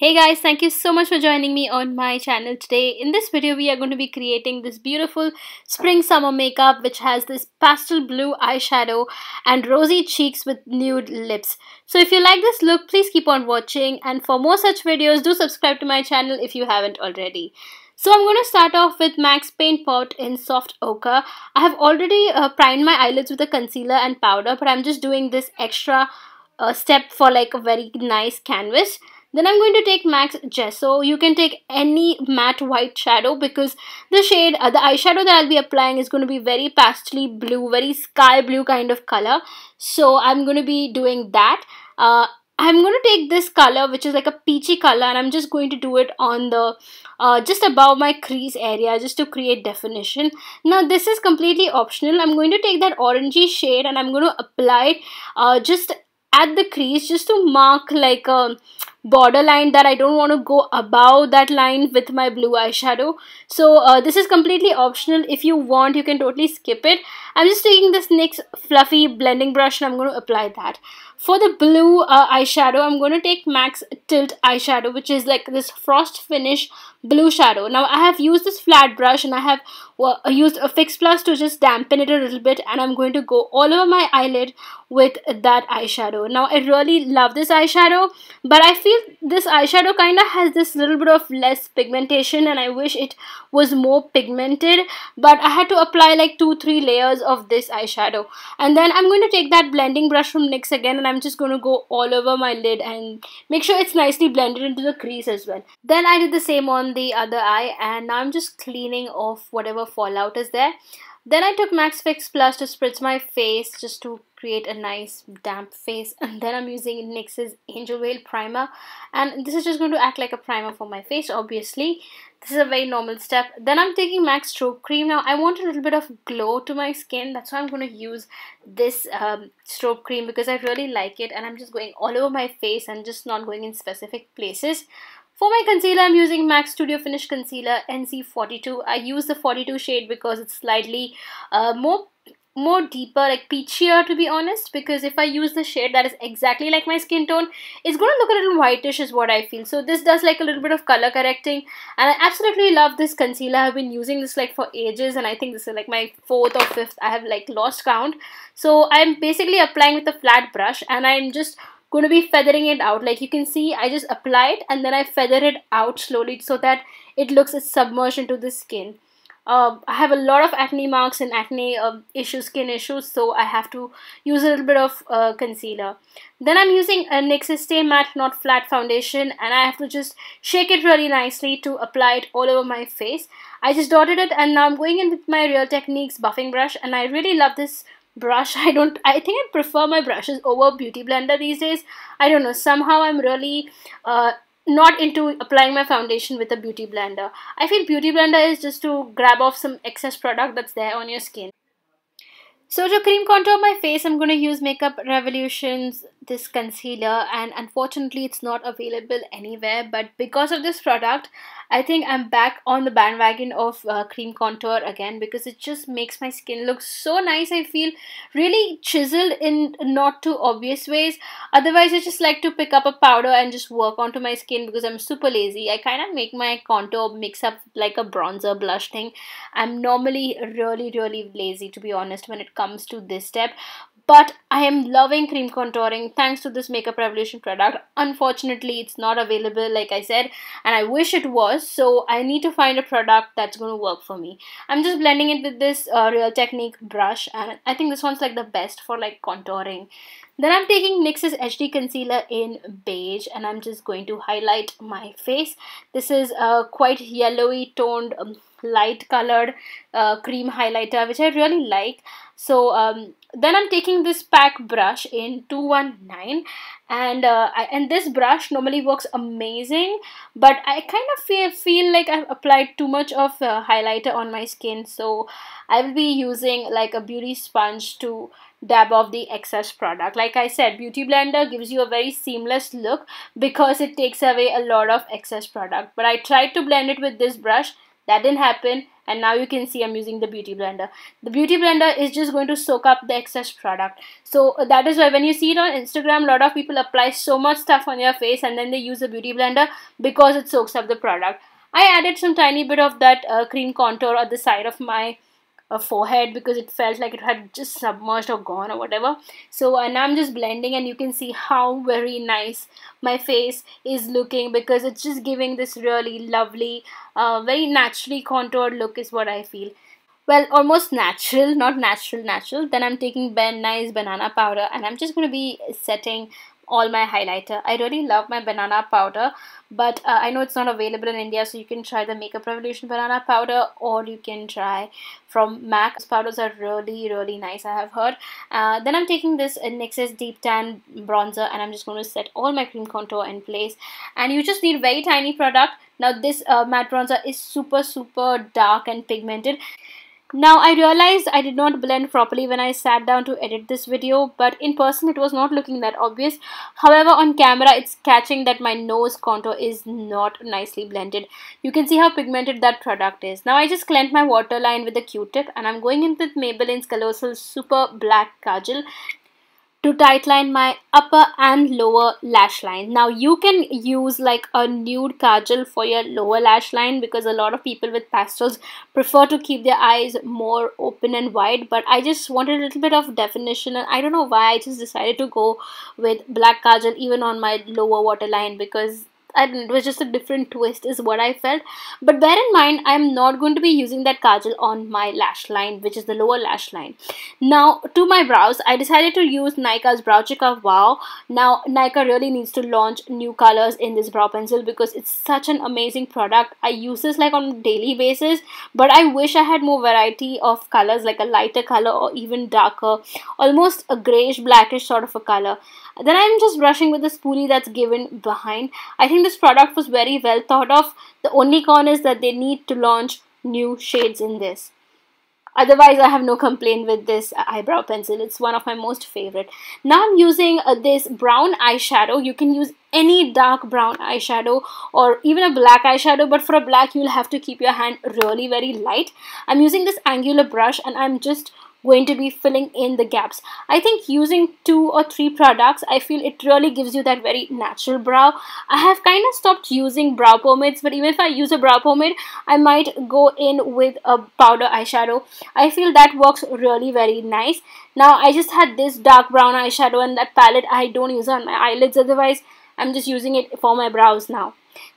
Hey guys, thank you so much for joining me on my channel today. In this video, we are going to be creating this beautiful spring summer makeup which has this pastel blue eyeshadow and rosy cheeks with nude lips. So if you like this look, please keep on watching, and for more such videos, do subscribe to my channel if you haven't already. So I'm going to start off with MAC's Paint Pot in Soft Ochre. I have already primed my eyelids with a concealer and powder, but I'm just doing this extra step for like a very nice canvas. Then I'm going to take MAC's Gesso. You can take any matte white shadow because the shade, the eyeshadow that I'll be applying is going to be very pastely blue, very sky blue kind of color. So I'm going to be doing that. I'm going to take this color which is like a peachy color, and I'm just going to do it on the just above my crease area just to create definition. Now this is completely optional. I'm going to take that orangey shade and I'm going to apply it just at the crease just to mark like a borderline that I don't want to go above that line with my blue eyeshadow. So this is completely optional. If you want, you can totally skip it. I'm just taking this NYX fluffy blending brush and I'm going to apply that. For the blue eyeshadow, I'm going to take MAC's Tilt eyeshadow, which is like this frost finish blue shadow. Now I have used this flat brush and I have used a Fix Plus to just dampen it a little bit, and I'm going to go all over my eyelid with that eyeshadow. Now I really love this eyeshadow, but I feel this eyeshadow kind of has this little bit of less pigmentation and I wish it was more pigmented, but I had to apply like 2-3 layers of this eyeshadow. And then I'm going to take that blending brush from NYX again, and I'm just going to go all over my lid and make sure it's nicely blended into the crease as well. Then I did the same on the other eye, and now I'm just cleaning off whatever fallout is there. Then I took MAC's Fix Plus to spritz my face just to create a nice damp face, and then I'm using NYX's Angel Veil primer, and this is just going to act like a primer for my face. Obviously this is a very normal step. Then I'm taking MAC's Strobe Cream. Now I want a little bit of glow to my skin, that's why I'm going to use this strobe cream because I really like it, and I'm just going all over my face and just not going in specific places. For my concealer, I'm using MAC Studio Finish Concealer NC42. I use the 42 shade because it's slightly more deeper, like peachier to be honest, because if I use the shade that is exactly like my skin tone, it's going to look a little whitish is what I feel. So this does like a little bit of color correcting, and I absolutely love this concealer. I've been using this like for ages, and I think this is like my 4th or 5th. I have like lost count. So I'm basically applying with a flat brush, and I'm just going to be feathering it out. Like you can see, I just apply it and then I feather it out slowly so that it looks submerged into the skin. I have a lot of acne marks and acne skin issues, so I have to use a little bit of concealer. Then I'm using a NYX's Stay Matte Not Flat foundation, and I have to just shake it really nicely to apply it all over my face. I just dotted it, and now I'm going in with my Real Techniques buffing brush, and I really love this brush. I think I prefer my brushes over Beauty Blender these days. I don't know, somehow I'm really not into applying my foundation with a Beauty Blender. I feel Beauty Blender is just to grab off some excess product that's there on your skin. So to cream contour my face, I'm going to use Makeup Revolution's this concealer, and unfortunately it's not available anywhere, but because of this product I think I'm back on the bandwagon of cream contour again, because it just makes my skin look so nice. I feel really chiseled in not too obvious ways. Otherwise I just like to pick up a powder and just work onto my skin because I'm super lazy. I kind of make my contour mix up like a bronzer blush thing. I'm normally really lazy to be honest when it comes to this step, but I am loving cream contouring thanks to this Makeup Revolution product. Unfortunately, it's not available like I said, and I wish it was, so I need to find a product that's going to work for me. I'm just blending it with this Real Technique brush, and I think this one's like the best for like contouring. Then I'm taking NYX's HD Concealer in Beige, and I'm just going to highlight my face. This is a quite yellowy toned light colored cream highlighter which I really like. So then I'm taking this PAC brush in 219, and this brush normally works amazing, but I kind of feel like I've applied too much of highlighter on my skin, so I will be using like a beauty sponge to dab off the excess product. Like I said, Beauty Blender gives you a very seamless look because it takes away a lot of excess product, but I tried to blend it with this brush. That didn't happen, and now you can see I'm using the beauty blender. The beauty blender is just going to soak up the excess product. So that is why when you see it on Instagram, a lot of people apply so much stuff on their face and then they use the beauty blender because it soaks up the product. I added some tiny bit of that cream contour at the side of my forehead because it felt like it had just submerged or gone or whatever. So now I'm just blending, and you can see how very nice my face is looking because it's just giving this really lovely, very naturally contoured look is what I feel. Well, almost natural, not natural. Then I'm taking Ben Nice banana powder, and I'm just going to be setting all my highlighter. I really love my banana powder, but I know it's not available in India, so you can try the Makeup Revolution banana powder, or you can try from MAC. Those powders are really nice, I have heard. Then I'm taking this NYX Deep Tan bronzer, and I'm just going to set all my cream contour in place. And you just need very tiny product. Now this matte bronzer is super dark and pigmented. Now I realized I did not blend properly when I sat down to edit this video, but in person it was not looking that obvious. However, on camera it's catching that my nose contour is not nicely blended. You can see how pigmented that product is. Now I just cleansed my waterline with a Q-tip, and I'm going in with Maybelline's Colossal Super Black Kajal to tightline my upper and lower lash line. Now you can use like a nude kajal for your lower lash line because a lot of people with pastels prefer to keep their eyes more open and wide, but I just wanted a little bit of definition, and I don't know why I just decided to go with black kajal even on my lower waterline because it was just a different twist is what I felt. But bear in mind, I'm not going to be using that kajal on my lash line, which is the lower lash line. Now to my brows, I decided to use Nykaa's Brow Chica Wow. Now Nykaa really needs to launch new colors in this brow pencil because it's such an amazing product. I use this like on a daily basis, but I wish I had more variety of colors, like a lighter color or even darker, almost a grayish blackish sort of a color. Then I'm just brushing with the spoolie that's given behind. I think this product was very well thought of. The only con is that they need to launch new shades in this. Otherwise, I have no complaint with this eyebrow pencil. It's one of my most favorite. Now I'm using this brown eyeshadow. You can use any dark brown eyeshadow or even a black eyeshadow, but for a black you'll have to keep your hand really very light. I'm using this angular brush, and I'm just going to be filling in the gaps. I think using 2 or 3 products, I feel it really gives you that very natural brow. I have kind of stopped using brow pomades, but even if I use a brow pomade, I might go in with a powder eyeshadow. I feel that works really very nice. Now I just had this dark brown eyeshadow, and that palette I don't use on my eyelids, otherwise I'm just using it for my brows now.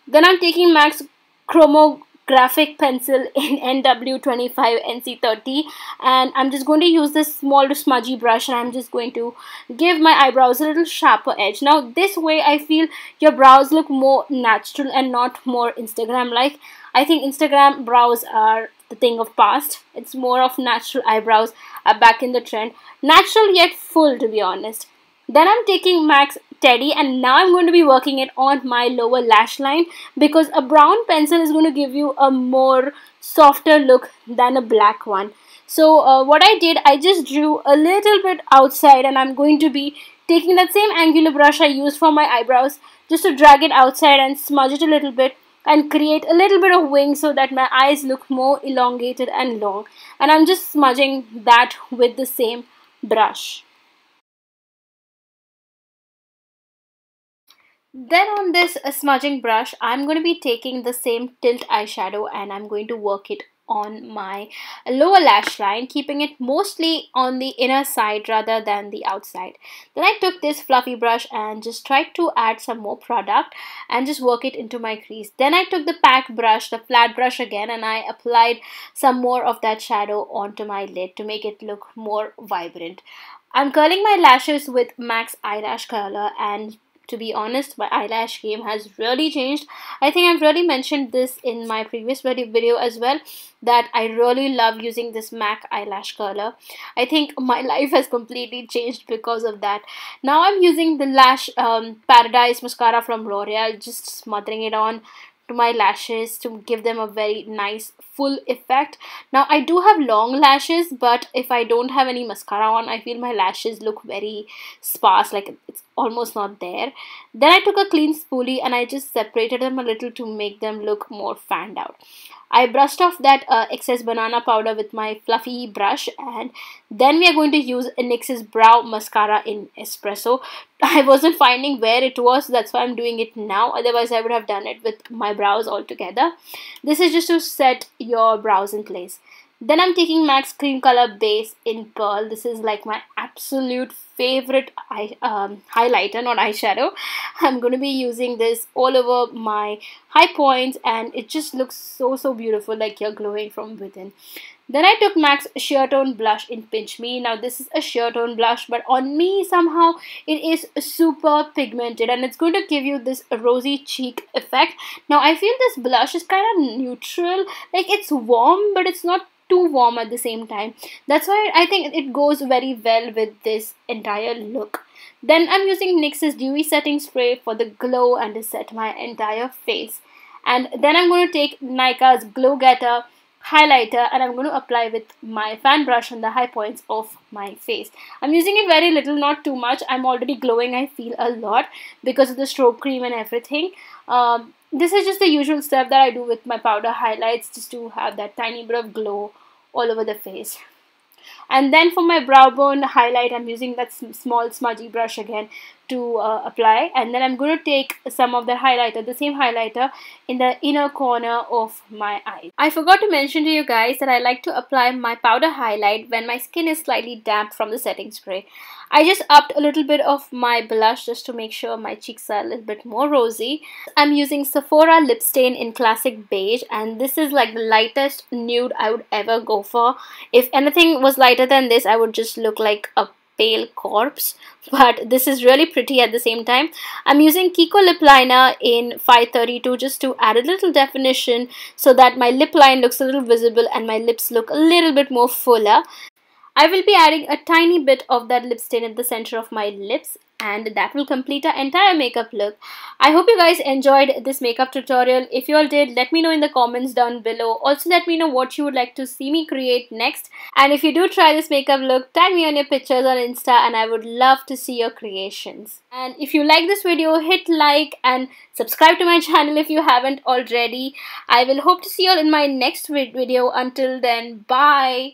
Then I'm taking MAC's Chromographic pencil in NW25 NC30, and I'm just going to use this small smudgy brush, and I'm just going to give my eyebrows a little sharper edge. Now this way I feel your brows look more natural and not more Instagram like. I think Instagram brows are the thing of past. It's more of natural eyebrows are back in the trend. Natural yet full, to be honest. Then I'm taking MAC's Teddy, and now I'm going to be working it on my lower lash line because a brown pencil is going to give you a more softer look than a black one. So what I did, I just drew a little bit outside, and I'm going to be taking that same angular brush I used for my eyebrows just to drag it outside and smudge it a little bit and create a little bit of wing so that my eyes look more elongated and long. And I'm just smudging that with the same brush. Then on this smudging brush, I'm going to be taking the same Tilt eyeshadow, and I'm going to work it on my lower lash line, keeping it mostly on the inner side rather than the outside. Then I took this fluffy brush and just tried to add some more product and just work it into my crease. Then I took the pack brush, the flat brush again, and I applied some more of that shadow onto my lid to make it look more vibrant. I'm curling my lashes with MAC's eyelash curler, and to be honest, my eyelash game has really changed. I think I've really mentioned this in my previous video as well, that I really love using this MAC eyelash curler. I think my life has completely changed because of that. Now I'm using the Lash Paradise mascara from L'Oreal, just smothering it on to my lashes to give them a very nice full effect. Now I do have long lashes, but if I don't have any mascara on, I feel my lashes look very sparse, like it's almost not there. Then I took a clean spoolie and I just separated them a little to make them look more fanned out. I brushed off that excess banana powder with my fluffy brush, and then we are going to use NYX's Brow Mascara in Espresso. I wasn't finding where it was, that's why I'm doing it now. Otherwise, I would have done it with my brows all together. This is just to set your brows in place. Then I'm taking MAC's Cream Color Base in Pearl. This is like my absolute favorite highlighter, not eyeshadow. I'm going to be using this all over my high points, and it just looks so beautiful, like you're glowing from within. Then I took MAC's Sheer Tone Blush in Pinch Me. Now this is a sheer tone blush, but on me somehow it is super pigmented and it's going to give you this rosy cheek effect. Now I feel this blush is kind of neutral, like it's warm but it's not too warm at the same time. That's why I think it goes very well with this entire look. Then I'm using NYX's Dewy Setting Spray for the glow and to set my entire face. And then I'm going to take Nykaa's Glow Getter highlighter and I'm going to apply with my fan brush on the high points of my face. I'm using it very little, not too much. I'm already glowing, I feel a lot because of the strobe cream and everything. This is just the usual step that I do with my powder highlights, just to have that tiny bit of glow all over the face. And then for my brow bone highlight, I'm using that small smudgy brush again to apply. And then I'm going to take some of the highlighter, the same highlighter, in the inner corner of my eye. I forgot to mention to you guys that I like to apply my powder highlight when my skin is slightly damp from the setting spray. I just upped a little bit of my blush just to make sure my cheeks are a little bit more rosy. I'm using Sephora Lip Stain in Classic Beige, and this is like the lightest nude I would ever go for. If anything was lighter than this, I would just look like a pale corpse, but this is really pretty at the same time. I'm using Kiko lip liner in 532 just to add a little definition so that my lip line looks a little visible and my lips look a little bit more fuller. I will be adding a tiny bit of that lip stain at the center of my lips, and that will complete our entire makeup look. I hope you guys enjoyed this makeup tutorial. If you all did, let me know in the comments down below. Also, let me know what you would like to see me create next. And if you do try this makeup look, tag me on your pictures on Insta and I would love to see your creations. And if you like this video, hit like and subscribe to my channel if you haven't already. I will hope to see you all in my next video. Until then, bye!